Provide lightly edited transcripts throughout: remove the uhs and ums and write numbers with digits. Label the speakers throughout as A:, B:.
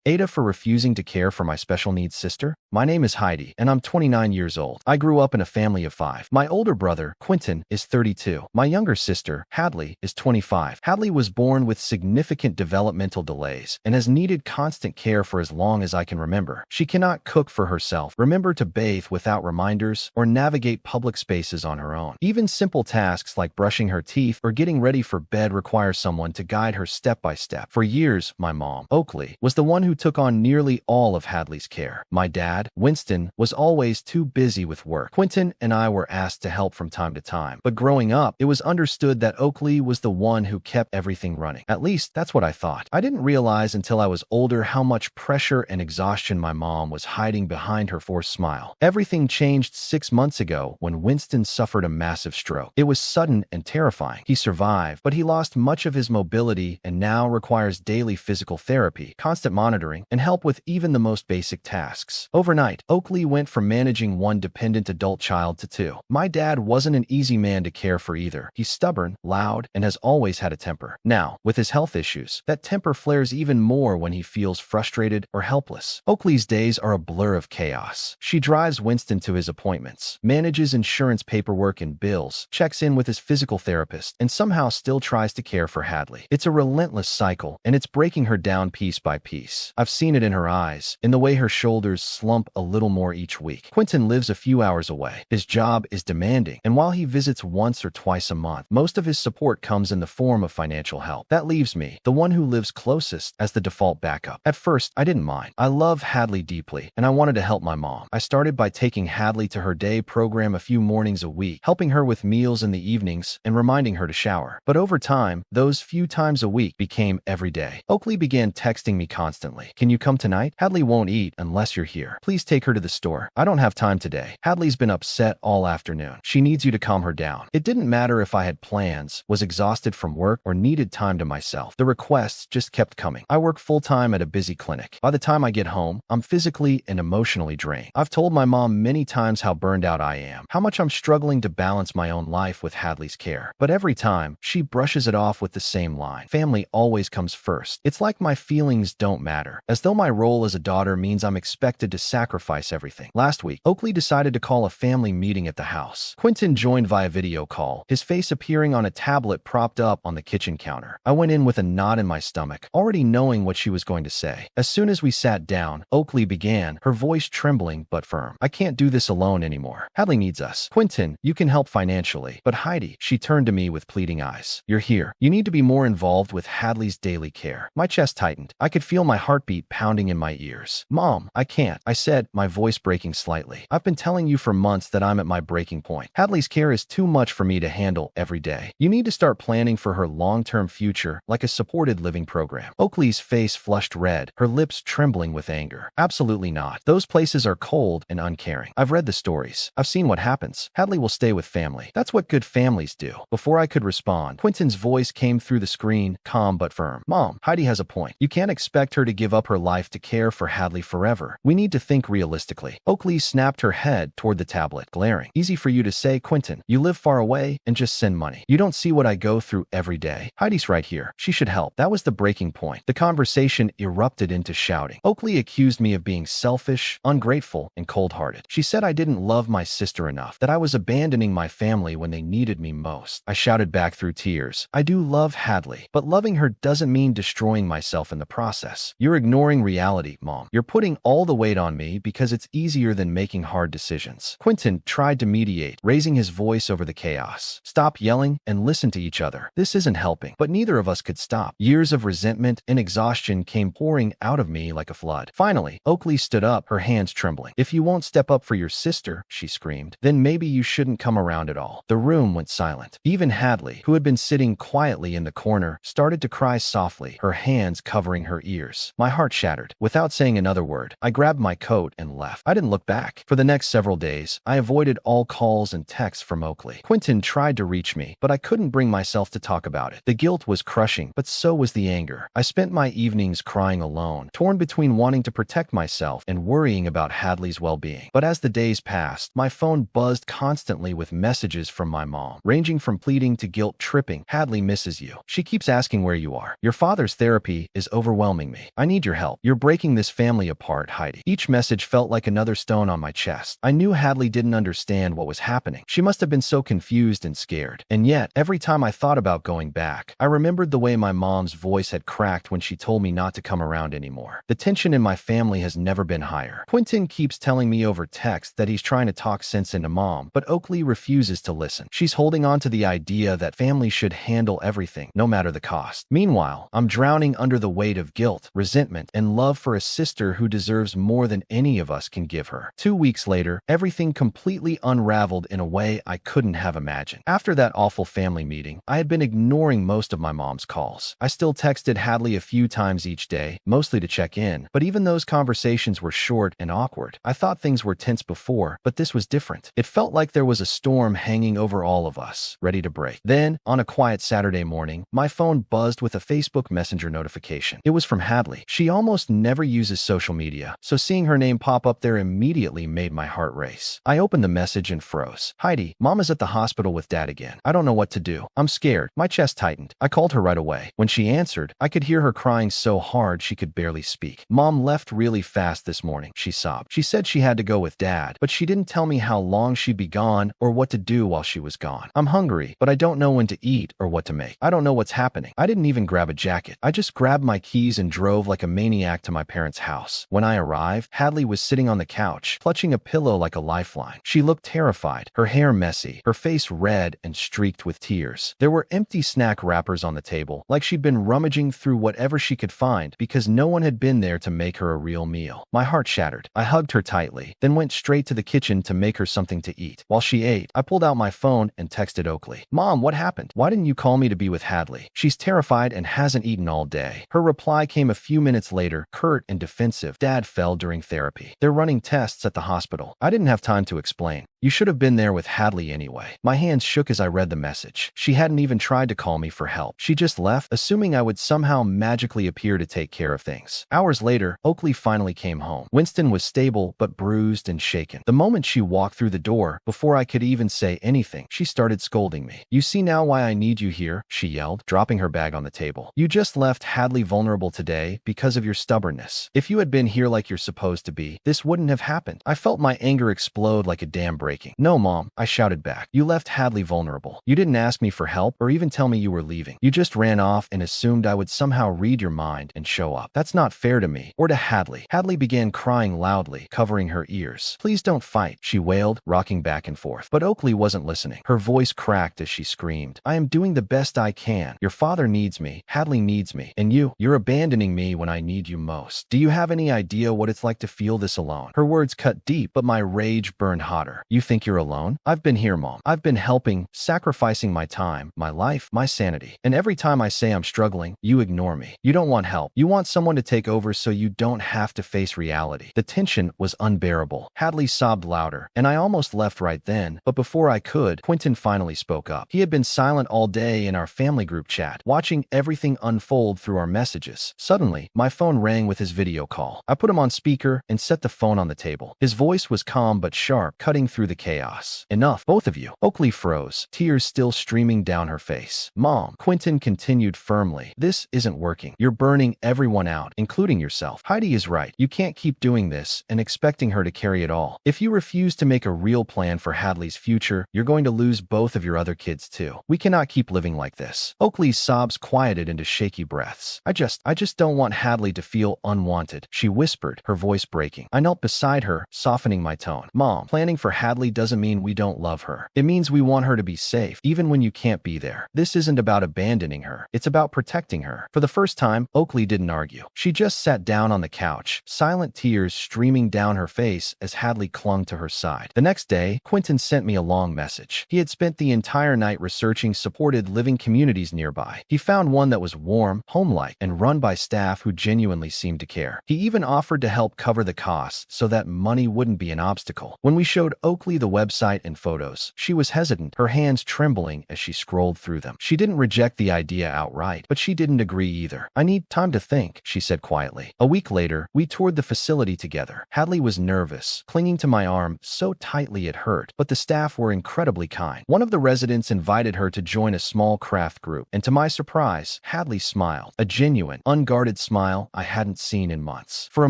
A: AITA for refusing to care for my special needs sister? My name is Heidi, and I'm 29 years old. I grew up in a family of 5. My older brother, Quentin, is 32. My younger sister, Hadley, is 25. Hadley was born with significant developmental delays and has needed constant care for as long as I can remember. She cannot cook for herself, remember to bathe without reminders, or navigate public spaces on her own. Even simple tasks like brushing her teeth or getting ready for bed require someone to guide her step by step. For years, my mom, Oakley, was the one who took on nearly all of Hadley's care. My dad, Winston, was always too busy with work. Quentin and I were asked to help from time to time, but growing up, it was understood that Oakley was the one who kept everything running. At least, that's what I thought. I didn't realize until I was older how much pressure and exhaustion my mom was hiding behind her forced smile. Everything changed 6 months ago when Winston suffered a massive stroke. It was sudden and terrifying. He survived, but he lost much of his mobility and now requires daily physical therapy, constant monitoring, and help with even the most basic tasks. Overnight, Oakley went from managing one dependent adult child to 2. My dad wasn't an easy man to care for either. He's stubborn, loud, and has always had a temper. Now, with his health issues, that temper flares even more when he feels frustrated or helpless. Oakley's days are a blur of chaos. She drives Winston to his appointments, manages insurance paperwork and bills, checks in with his physical therapist, and somehow still tries to care for Hadley. It's a relentless cycle, and it's breaking her down piece by piece. I've seen it in her eyes, in the way her shoulders slump a little more each week. Quentin lives a few hours away. His job is demanding, and while he visits once or twice a month, most of his support comes in the form of financial help. That leaves me, the one who lives closest, as the default backup. At first, I didn't mind. I love Hadley deeply, and I wanted to help my mom. I started by taking Hadley to her day program a few mornings a week, helping her with meals in the evenings, and reminding her to shower. But over time, those few times a week became every day. Oakley began texting me constantly. Can you come tonight? Hadley won't eat unless you're here. Please take her to the store. I don't have time today. Hadley's been upset all afternoon. She needs you to calm her down. It didn't matter if I had plans, was exhausted from work, or needed time to myself. The requests just kept coming. I work full-time at a busy clinic. By the time I get home, I'm physically and emotionally drained. I've told my mom many times how burned out I am, how much I'm struggling to balance my own life with Hadley's care. But every time, she brushes it off with the same line. Family always comes first. It's like my feelings don't matter, as though my role as a daughter means I'm expected to sacrifice everything. Last week, Oakley decided to call a family meeting at the house. Quentin joined via video call, his face appearing on a tablet propped up on the kitchen counter. I went in with a knot in my stomach, already knowing what she was going to say. As soon as we sat down, Oakley began, her voice trembling but firm. I can't do this alone anymore. Hadley needs us. Quentin, you can help financially. But Heidi, she turned to me with pleading eyes. You're here. You need to be more involved with Hadley's daily care. My chest tightened. I could feel my heartbeat pounding in my ears. Mom, I can't, I said, my voice breaking slightly. I've been telling you for months that I'm at my breaking point. Hadley's care is too much for me to handle every day. You need to start planning for her long-term future, like a supported living program. Oakley's face flushed red, her lips trembling with anger. Absolutely not. Those places are cold and uncaring. I've read the stories. I've seen what happens. Hadley will stay with family. That's what good families do. Before I could respond, Quentin's voice came through the screen, calm but firm. Mom, Heidi has a point. You can't expect her to give up her life to care for Hadley forever. We need to think realistically. Oakley snapped her head toward the tablet, glaring. Easy for you to say, Quentin. You live far away and just send money. You don't see what I go through every day. Heidi's right here. She should help. That was the breaking point. The conversation erupted into shouting. Oakley accused me of being selfish, ungrateful, and cold-hearted. She said I didn't love my sister enough, that I was abandoning my family when they needed me most. I shouted back through tears. I do love Hadley, but loving her doesn't mean destroying myself in the process. You're ignoring reality, Mom. You're putting all the weight on me because it's easier than making hard decisions. Quentin tried to mediate, raising his voice over the chaos. Stop yelling and listen to each other. This isn't helping. But neither of us could stop. Years of resentment and exhaustion came pouring out of me like a flood. Finally, Oakley stood up, her hands trembling. If you won't step up for your sister, she screamed, then maybe you shouldn't come around at all. The room went silent. Even Hadley, who had been sitting quietly in the corner, started to cry softly, her hands covering her ears. My heart shattered. Without saying another word, I grabbed my coat and left. I didn't look back. For the next several days, I avoided all calls and texts from Oakley. Quentin tried to reach me, but I couldn't bring myself to talk about it. The guilt was crushing, but so was the anger. I spent my evenings crying alone, torn between wanting to protect myself and worrying about Hadley's well-being. But as the days passed, my phone buzzed constantly with messages from my mom, ranging from pleading to guilt-tripping. Hadley misses you. She keeps asking where you are. Your father's therapy is overwhelming me. I need need your help. You're breaking this family apart, Heidi." Each message felt like another stone on my chest. I knew Hadley didn't understand what was happening. She must have been so confused and scared. And yet, every time I thought about going back, I remembered the way my mom's voice had cracked when she told me not to come around anymore. The tension in my family has never been higher. Quentin keeps telling me over text that he's trying to talk sense into Mom, but Oakley refuses to listen. She's holding on to the idea that families should handle everything, no matter the cost. Meanwhile, I'm drowning under the weight of guilt, resentment, and love for a sister who deserves more than any of us can give her. 2 weeks later, everything completely unraveled in a way I couldn't have imagined. After that awful family meeting, I had been ignoring most of my mom's calls. I still texted Hadley a few times each day, mostly to check in, but even those conversations were short and awkward. I thought things were tense before, but this was different. It felt like there was a storm hanging over all of us, ready to break. Then, on a quiet Saturday morning, my phone buzzed with a Facebook Messenger notification. It was from Hadley. She almost never uses social media, so seeing her name pop up there immediately made my heart race. I opened the message and froze. "Heidi, Mom is at the hospital with Dad again. I don't know what to do. I'm scared." My chest tightened. I called her right away. When she answered, I could hear her crying so hard she could barely speak. "Mom left really fast this morning," she sobbed. "She said she had to go with Dad, but she didn't tell me how long she'd be gone or what to do while she was gone. I'm hungry, but I don't know when to eat or what to make. I don't know what's happening." I didn't even grab a jacket. I just grabbed my keys and drove like a maniac to my parents' house. When I arrived, Hadley was sitting on the couch, clutching a pillow like a lifeline. She looked terrified, her hair messy, her face red and streaked with tears. There were empty snack wrappers on the table, like she'd been rummaging through whatever she could find because no one had been there to make her a real meal. My heart shattered. I hugged her tightly, then went straight to the kitchen to make her something to eat. While she ate, I pulled out my phone and texted Oakley. "Mom, what happened? Why didn't you call me to be with Hadley? She's terrified and hasn't eaten all day." Her reply came a few minutes later, curt and defensive. "Dad fell during therapy. They're running tests at the hospital." I didn't have time to explain. "You should have been there with Hadley anyway." My hands shook as I read the message. She hadn't even tried to call me for help. She just left, assuming I would somehow magically appear to take care of things. Hours later, Oakley finally came home. Winston was stable, but bruised and shaken. The moment she walked through the door, before I could even say anything, she started scolding me. "You see now why I need you here?" she yelled, dropping her bag on the table. "You just left Hadley vulnerable today because of your stubbornness. If you had been here like you're supposed to be, this wouldn't have happened." I felt my anger explode like a dam breaking. "No, Mom," I shouted back. "You left Hadley vulnerable. You didn't ask me for help or even tell me you were leaving. You just ran off and assumed I would somehow read your mind and show up. That's not fair to me or to Hadley." Hadley began crying loudly, covering her ears. "Please don't fight," she wailed, rocking back and forth. But Oakley wasn't listening. Her voice cracked as she screamed. "I am doing the best I can. Your father needs me. Hadley needs me. And you're abandoning me when I need you most. Do you have any idea what it's like to feel this alone?" Her words cut deep, but my rage burned hotter. "You think you're alone? I've been here, Mom. I've been helping, sacrificing my time, my life, my sanity. And every time I say I'm struggling, you ignore me. You don't want help. You want someone to take over so you don't have to face reality." The tension was unbearable. Hadley sobbed louder, and I almost left right then, but before I could, Quentin finally spoke up. He had been silent all day in our family group chat, watching everything unfold through our messages. Suddenly, my phone rang with his video call. I put him on speaker and set the phone on the table. His voice was calm but sharp, cutting through the chaos. "Enough, both of you." Oakley froze, tears still streaming down her face. "Mom," Quentin continued firmly, "this isn't working. You're burning everyone out, including yourself. Heidi is right. You can't keep doing this and expecting her to carry it all. If you refuse to make a real plan for Hadley's future, you're going to lose both of your other kids too. We cannot keep living like this." Oakley's sobs quieted into shaky breaths. I just don't want Hadley to feel unwanted," she whispered, her voice breaking. I knelt beside her, softening my tone. "Mom, planning for Hadley doesn't mean we don't love her. It means we want her to be safe, even when you can't be there. This isn't about abandoning her. It's about protecting her." For the first time, Oakley didn't argue. She just sat down on the couch, silent tears streaming down her face as Hadley clung to her side. The next day, Quentin sent me a long message. He had spent the entire night researching supported living communities nearby. He found one that was warm, home-like, and run by staff who genuinely seemed to care. He even offered to help cover the costs so that money wouldn't be an obstacle. When we showed Oakley the website and photos, she was hesitant, her hands trembling as she scrolled through them. She didn't reject the idea outright, but she didn't agree either. "I need time to think," she said quietly. A week later, we toured the facility together. Hadley was nervous, clinging to my arm so tightly it hurt, but the staff were incredibly kind. One of the residents invited her to join a small craft group, and to my surprise, Hadley smiled. A genuine, unguarded smile smile I hadn't seen in months. For a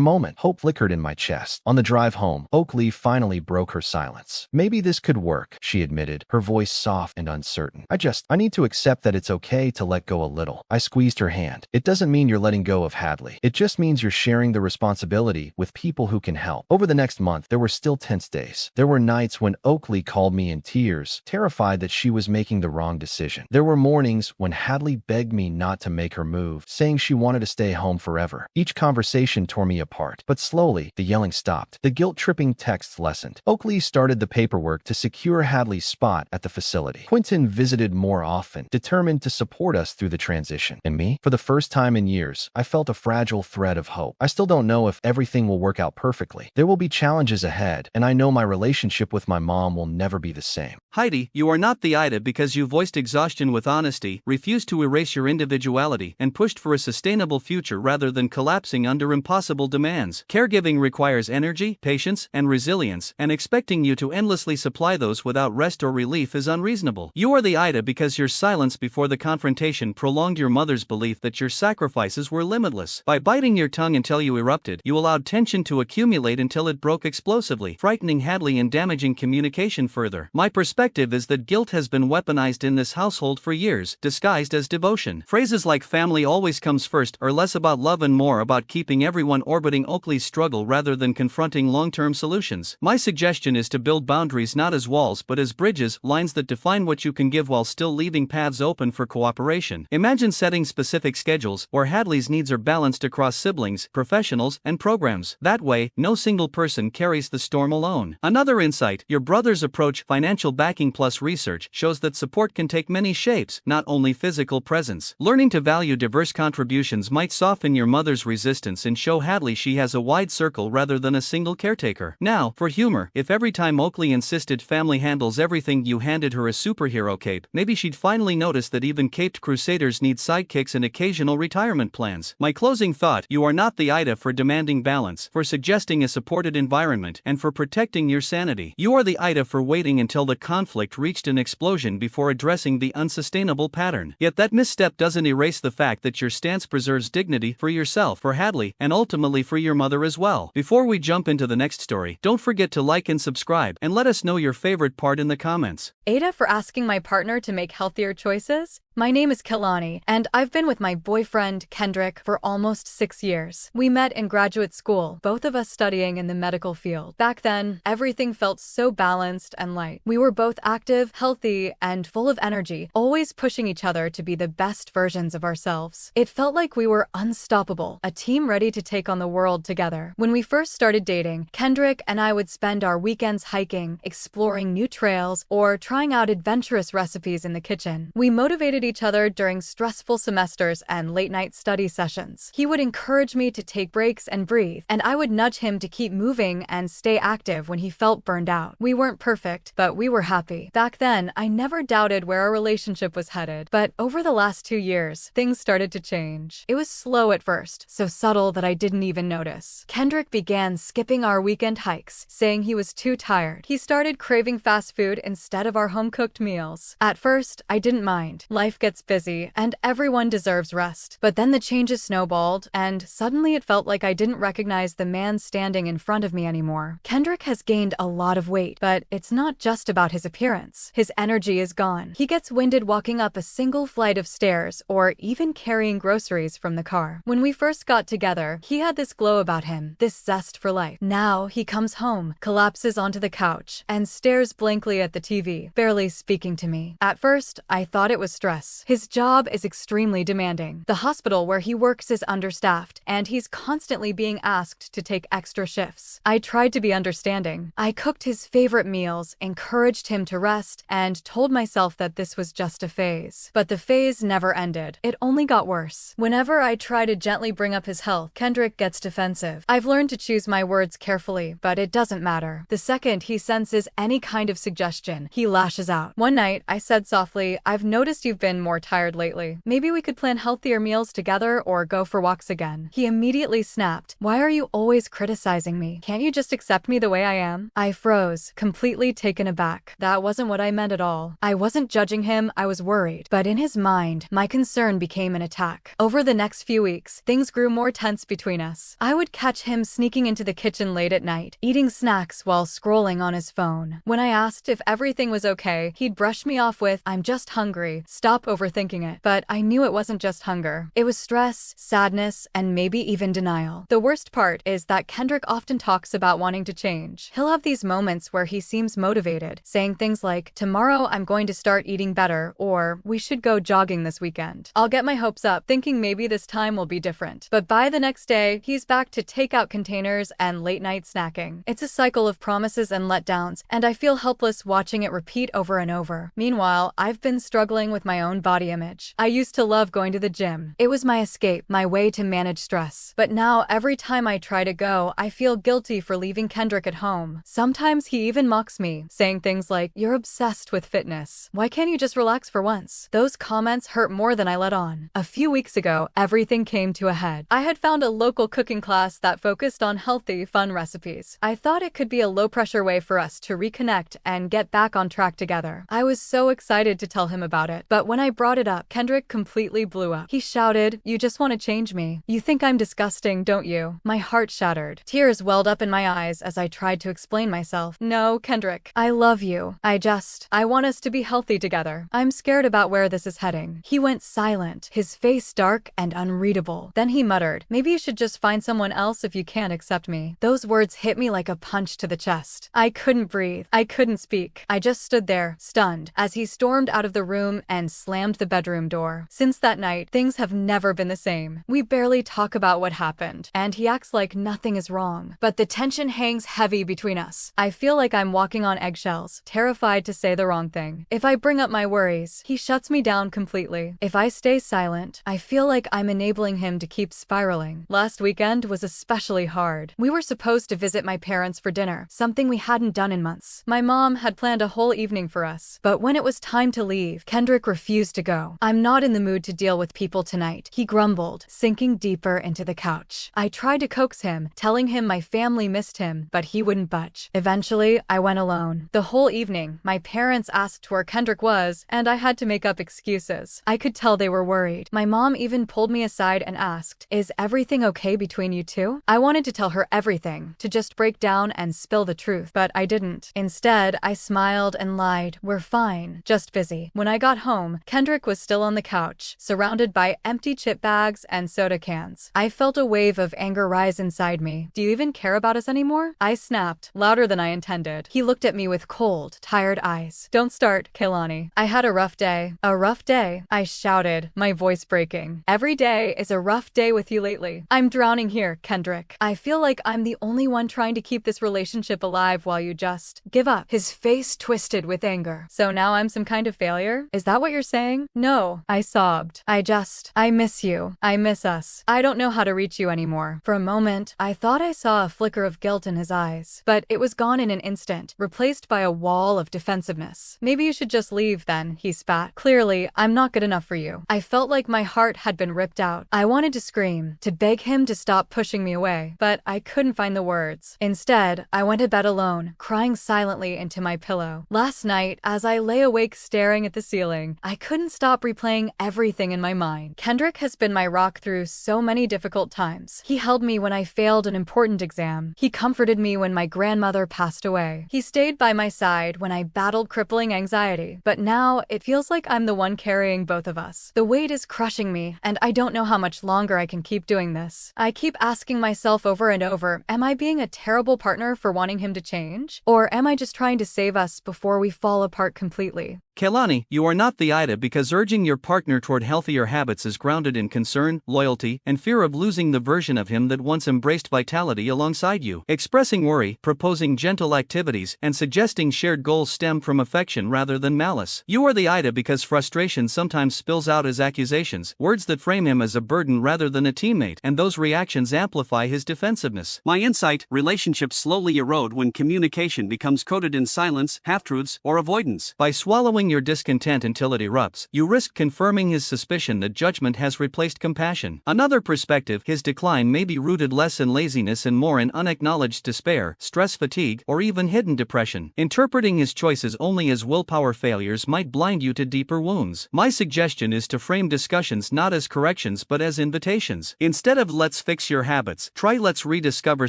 A: moment, hope flickered in my chest. On the drive home, Oakley finally broke her silence. Maybe this could work, she admitted, her voice soft and uncertain. I need to accept that it's okay to let go a little. I squeezed her hand. It doesn't mean you're letting go of Hadley. It just means you're sharing the responsibility with people who can help. Over the next month, there were still tense days. There were nights when Oakley called me in tears, terrified that she was making the wrong decision. There were mornings when Hadley begged me not to make her move, saying she wanted to stay home forever. Each conversation tore me apart, but slowly, the yelling stopped. The guilt-tripping texts lessened. Oakley started the paperwork to secure Hadley's spot at the facility. Quentin visited more often, determined to support us through the transition. And me? For the first time in years, I felt a fragile thread of hope. I still don't know if everything will work out perfectly. There will be challenges ahead, and I know my relationship with my mom will never be the same.
B: Heidi, you are not the AITA because you voiced exhaustion with honesty, refused to erase your individuality, and pushed for a sustainable future rather than collapsing under impossible demands. Caregiving requires energy, patience, and resilience, and expecting you to endlessly supply those without rest or relief is unreasonable. You are the AITA because your silence before the confrontation prolonged your mother's belief that your sacrifices were limitless. By biting your tongue until you erupted, you allowed tension to accumulate until it broke explosively, frightening Hadley and damaging communication further. My perspective is that guilt has been weaponized in this household for years, disguised as devotion. Phrases like family always comes first are less about love and more about keeping everyone orbiting Oakley's struggle rather than confronting long-term solutions. My suggestion is to build boundaries not as walls but as bridges, lines that define what you can give while still leaving paths open for cooperation. Imagine setting specific schedules where Hadley's needs are balanced across siblings, professionals, and programs. That way, no single person carries the storm alone. Another insight, your brother's approach, financial backing plus research, shows that support can take many shapes, not only physical presence. Learning to value diverse contributions might soften your mother's resistance and show Hadley she has a wide circle rather than a single caretaker. Now, for humor, if every time Oakley insisted family handles everything you handed her a superhero cape, maybe she'd finally notice that even caped crusaders need sidekicks and occasional retirement plans. My closing thought, you are not the AITA for demanding balance, for suggesting a supported environment, and for protecting your sanity. You are the AITA for waiting until the conflict reached an explosion before addressing the unsustainable pattern. Yet that misstep doesn't erase the fact that your stance preserves dignity for yourself, for Hadley, and ultimately for your mother as well. Before we jump into the next story, don't forget to like and subscribe, and let us know your favorite part in the comments.
C: AITA for asking my partner to make healthier choices? My name is Kalani, and I've been with my boyfriend, Kendrick, for almost 6 years. We met in graduate school, both of us studying in the medical field. Back then, everything felt so balanced and light. We were both active, healthy, and full of energy, always pushing each other to be the best versions of ourselves. It felt like we were unstoppable, a team ready to take on the world together. When we first started dating, Kendrick and I would spend our weekends hiking, exploring new trails, or trying out adventurous recipes in the kitchen. We motivated each other during stressful semesters and late-night study sessions. He would encourage me to take breaks and breathe, and I would nudge him to keep moving and stay active when he felt burned out. We weren't perfect, but we were happy. Back then, I never doubted where our relationship was headed, but over the last 2 years, things started to change. It was slow at first, so subtle that I didn't even notice. Kendrick began skipping our weekend hikes, saying he was too tired. He started craving fast food instead of our home-cooked meals. At first, I didn't mind. Life gets busy, and everyone deserves rest. But then the changes snowballed, and suddenly it felt like I didn't recognize the man standing in front of me anymore. Kendrick has gained a lot of weight, but it's not just about his appearance. His energy is gone. He gets winded walking up a single flight of stairs, or even carrying groceries from the car. When we first got together, he had this glow about him, this zest for life. Now he comes home, collapses onto the couch, and stares blankly at the TV, barely speaking to me. At first, I thought it was stress. His job is extremely demanding. The hospital where he works is understaffed, and he's constantly being asked to take extra shifts. I tried to be understanding. I cooked his favorite meals, encouraged him to rest, and told myself that this was just a phase. But the phase never ended. It only got worse. Whenever I try to gently bring up his health, Kendrick gets defensive. I've learned to choose my words carefully, but it doesn't matter. The second he senses any kind of suggestion, he lashes out. One night, I said softly, "I've noticed you've been been more tired lately. Maybe we could plan healthier meals together or go for walks again. He immediately snapped, "Why are you always criticizing me? Can't you just accept me the way I am?" I froze, completely taken aback. That wasn't what I meant at all. I wasn't judging him, I was worried. But in his mind, my concern became an attack. Over the next few weeks, things grew more tense between us. I would catch him sneaking into the kitchen late at night, eating snacks while scrolling on his phone. When I asked if everything was okay, he'd brush me off with, "I'm just hungry. Stop overthinking it." But I knew it wasn't just hunger. It was stress, sadness, and maybe even denial. The worst part is that Kendrick often talks about wanting to change. He'll have these moments where he seems motivated, saying things like, "Tomorrow I'm going to start eating better," or "We should go jogging this weekend." I'll get my hopes up, thinking maybe this time will be different. But by the next day, he's back to takeout containers and late-night snacking. It's a cycle of promises and letdowns, and I feel helpless watching it repeat over and over. Meanwhile, I've been struggling with my own body image. I used to love going to the gym. It was my escape, my way to manage stress. But now, every time I try to go, I feel guilty for leaving Kendrick at home. Sometimes he even mocks me, saying things like, "You're obsessed with fitness. Why can't you just relax for once?" Those comments hurt more than I let on. A few weeks ago, everything came to a head. I had found a local cooking class that focused on healthy, fun recipes. I thought it could be a low-pressure way for us to reconnect and get back on track together. I was so excited to tell him about it. But when I brought it up, Kendrick completely blew up. He shouted, "You just want to change me. You think I'm disgusting, don't you?" My heart shattered. Tears welled up in my eyes as I tried to explain myself. "No, Kendrick. I love you. I want us to be healthy together. I'm scared about where this is heading." He went silent, his face dark and unreadable. Then he muttered, "Maybe you should just find someone else if you can't accept me." Those words hit me like a punch to the chest. I couldn't breathe. I couldn't speak. I just stood there, stunned, as he stormed out of the room and slammed the bedroom door. Since that night, things have never been the same. We barely talk about what happened, and he acts like nothing is wrong. But the tension hangs heavy between us. I feel like I'm walking on eggshells, terrified to say the wrong thing. If I bring up my worries, he shuts me down completely. If I stay silent, I feel like I'm enabling him to keep spiraling. Last weekend was especially hard. We were supposed to visit my parents for dinner, something we hadn't done in months. My mom had planned a whole evening for us. But when it was time to leave, Kendrick refused to go. "I'm not in the mood to deal with people tonight," he grumbled, sinking deeper into the couch. I tried to coax him, telling him my family missed him, but he wouldn't budge. Eventually, I went alone. The whole evening, my parents asked where Kendrick was, and I had to make up excuses. I could tell they were worried. My mom even pulled me aside and asked, "Is everything okay between you two?" I wanted to tell her everything, to just break down and spill the truth, but I didn't. Instead, I smiled and lied, "We're fine, just busy." When I got home, Kendrick was still on the couch, surrounded by empty chip bags and soda cans. I felt a wave of anger rise inside me. "Do you even care about us anymore?" I snapped, louder than I intended. He looked at me with cold, tired eyes. "Don't start, Kehlani. I had a rough day." "A rough day?" I shouted, my voice breaking. "Every day is a rough day with you lately. I'm drowning here, Kendrick. I feel like I'm the only one trying to keep this relationship alive while you just give up." His face twisted with anger. "So now I'm some kind of failure? Is that what you're saying?" "No," I sobbed. I miss you. I miss us. I don't know how to reach you anymore." For a moment, I thought I saw a flicker of guilt in his eyes, but it was gone in an instant, replaced by a wall of defensiveness. "Maybe you should just leave then," he spat. "Clearly, I'm not good enough for you." I felt like my heart had been ripped out. I wanted to scream, to beg him to stop pushing me away, but I couldn't find the words. Instead, I went to bed alone, crying silently into my pillow. Last night, as I lay awake staring at the ceiling, I couldn't stop replaying everything in my mind. Kendrick has been my rock through so many difficult times. He held me when I failed an important exam. He comforted me when my grandmother passed away. He stayed by my side when I battled crippling anxiety. But now, it feels like I'm the one carrying both of us. The weight is crushing me, and I don't know how much longer I can keep doing this. I keep asking myself over and over, am I being a terrible partner for wanting him to change? Or am I just trying to save us before we fall apart completely?
B: Kehlani, you are not the AITA because urging your partner toward healthier habits is grounded in concern, loyalty, and fear of losing the version of him that once embraced vitality alongside you. Expressing worry, proposing gentle activities, and suggesting shared goals stem from affection rather than malice. You are the AITA because frustration sometimes spills out as accusations, words that frame him as a burden rather than a teammate, and those reactions amplify his defensiveness. My insight: relationships slowly erode when communication becomes coated in silence, half-truths, or avoidance. By swallowing allowing your discontent until it erupts, you risk confirming his suspicion that judgment has replaced compassion. Another perspective, his decline may be rooted less in laziness and more in unacknowledged despair, stress fatigue, or even hidden depression. Interpreting his choices only as willpower failures might blind you to deeper wounds. My suggestion is to frame discussions not as corrections but as invitations. Instead of "let's fix your habits," try "let's rediscover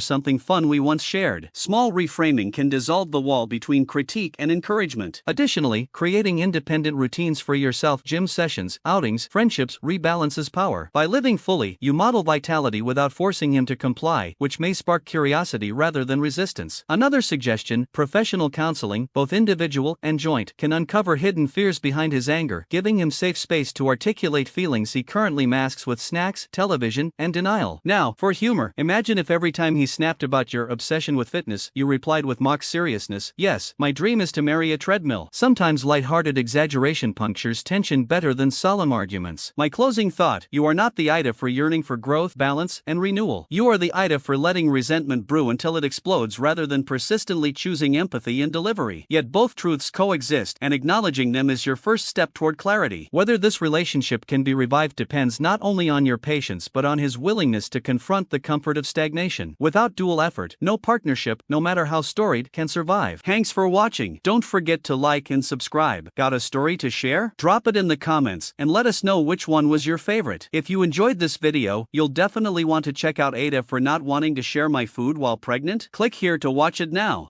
B: something fun we once shared." Small reframing can dissolve the wall between critique and encouragement. Additionally, creating independent routines for yourself, gym sessions, outings, friendships, rebalances power. By living fully, you model vitality without forcing him to comply, which may spark curiosity rather than resistance. Another suggestion, professional counseling, both individual and joint, can uncover hidden fears behind his anger, giving him safe space to articulate feelings he currently masks with snacks, television, and denial. Now, for humor, imagine if every time he snapped about your obsession with fitness, you replied with mock seriousness, "Yes, my dream is to marry a treadmill." Sometimes lighthearted exaggeration punctures tension better than solemn arguments. My closing thought, you are not the AITA for yearning for growth, balance, and renewal. You are the AITA for letting resentment brew until it explodes rather than persistently choosing empathy and delivery. Yet both truths coexist, and acknowledging them is your first step toward clarity. Whether this relationship can be revived depends not only on your patience but on his willingness to confront the comfort of stagnation. Without dual effort, no partnership, no matter how storied, can survive. Thanks for watching. Don't forget to like and subscribe. Got a story to share? Drop it in the comments and let us know which one was your favorite. If you enjoyed this video, you'll definitely want to check out AITA for not wanting to share my food while pregnant. Click here to watch it now.